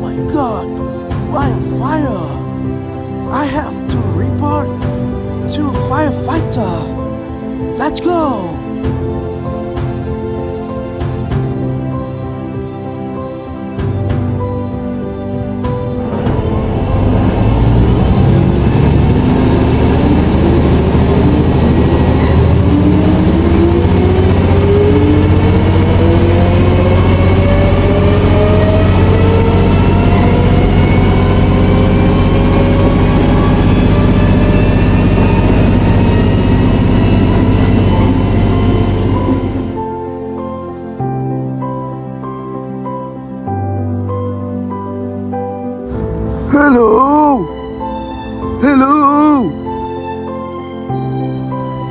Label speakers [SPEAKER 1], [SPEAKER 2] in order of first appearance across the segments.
[SPEAKER 1] my god, wildfire! I have to report to firefighter. Let's go! Hello? Hello?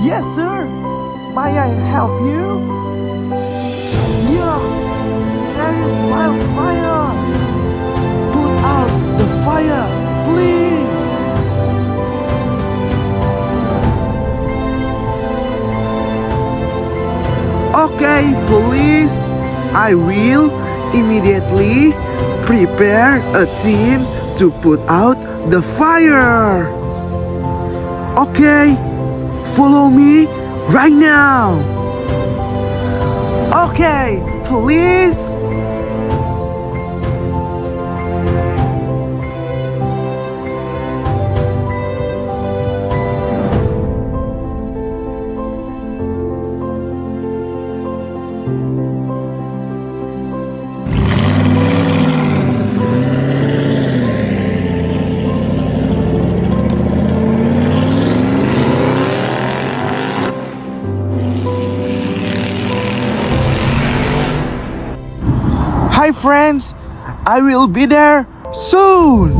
[SPEAKER 1] Yes, sir. May I help you? Yeah, there is wildfire. Put out the fire, please. Okay, police. I will immediately prepare a team to put out the fire. Okay, follow me right now. Okay, police. Hi friends, I will be there soon.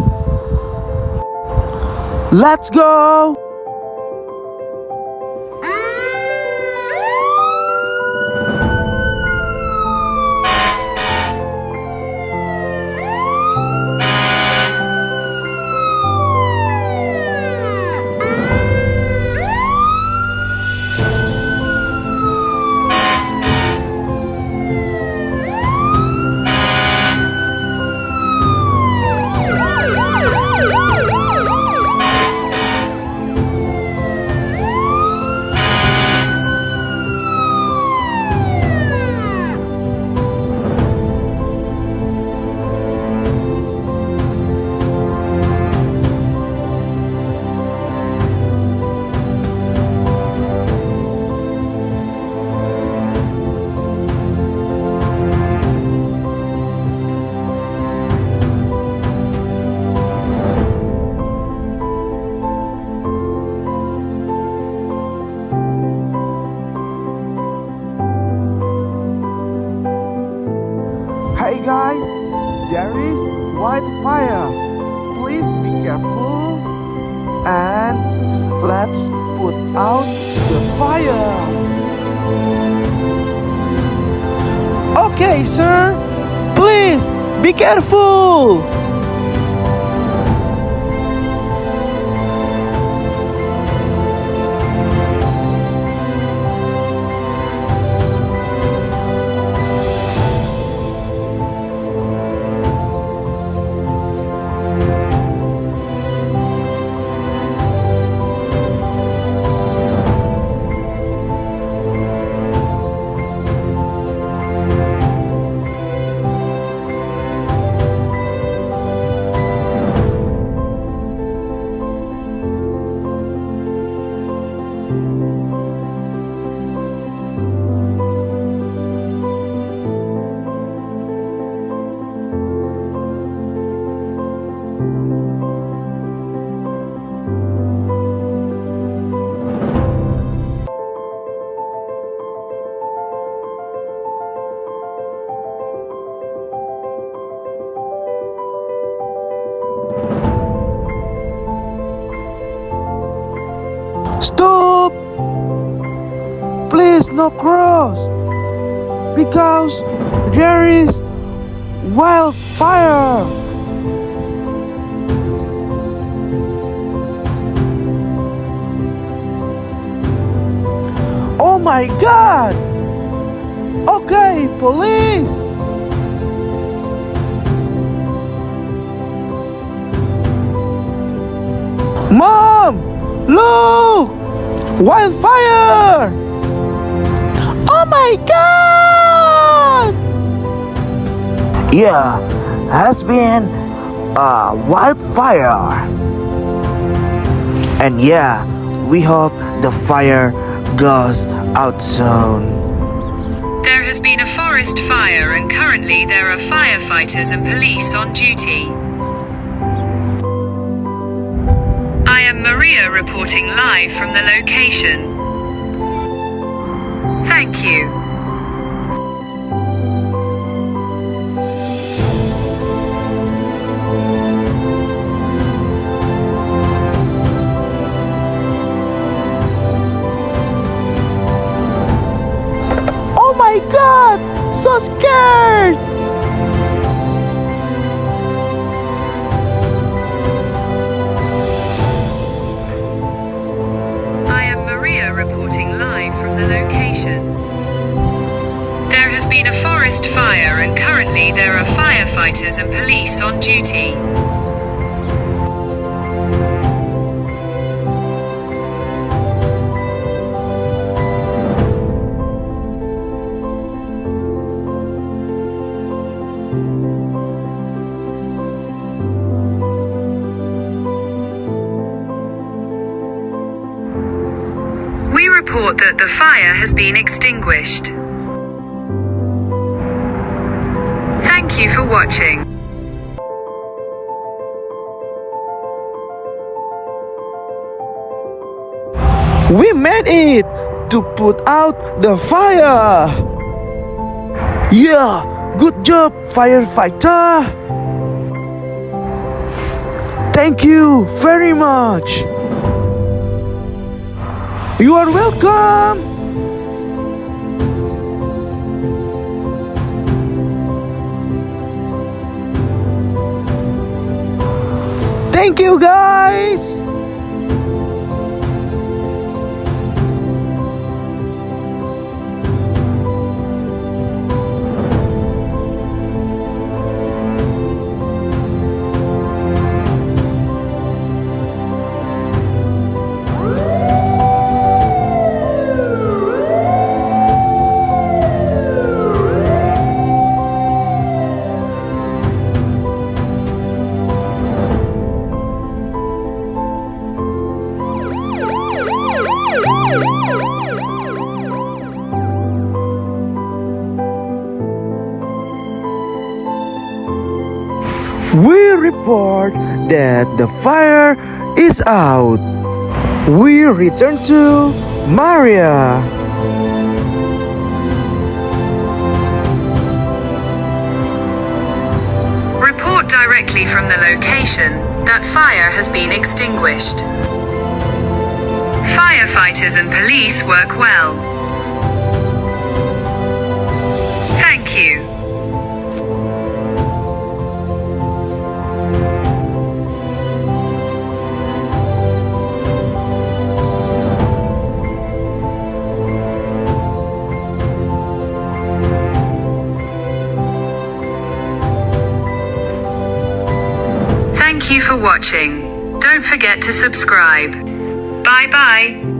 [SPEAKER 1] Let's go. Hey guys, there is wildfire. Please be careful and let's put out the fire. Okay, sir. Please be careful. Stop! Please no cross, because there is wildfire. Oh my god! Okay, police! Look! Wildfire! Oh my god! Yeah, has been a wildfire. And yeah, we hope the fire goes out soon.
[SPEAKER 2] There has been a forest fire and currently there are firefighters and police on duty. I am Maria reporting live from the location. Thank you.
[SPEAKER 1] Oh my god! So scared!
[SPEAKER 2] I am Maria reporting live from the location. There has been a forest fire and currently there are firefighters and police on duty. We report that the fire has been extinguished. Thank you for watching.
[SPEAKER 1] We made it to put out the fire. Yeah, good job, firefighter. Thank you very much. You are welcome. Thank you, guys. We report that the fire is out. We return to Maria.
[SPEAKER 2] Report directly from the location that fire has been extinguished. Firefighters and police work well. Thank you. Thank you for watching. Don't forget to subscribe. Bye bye.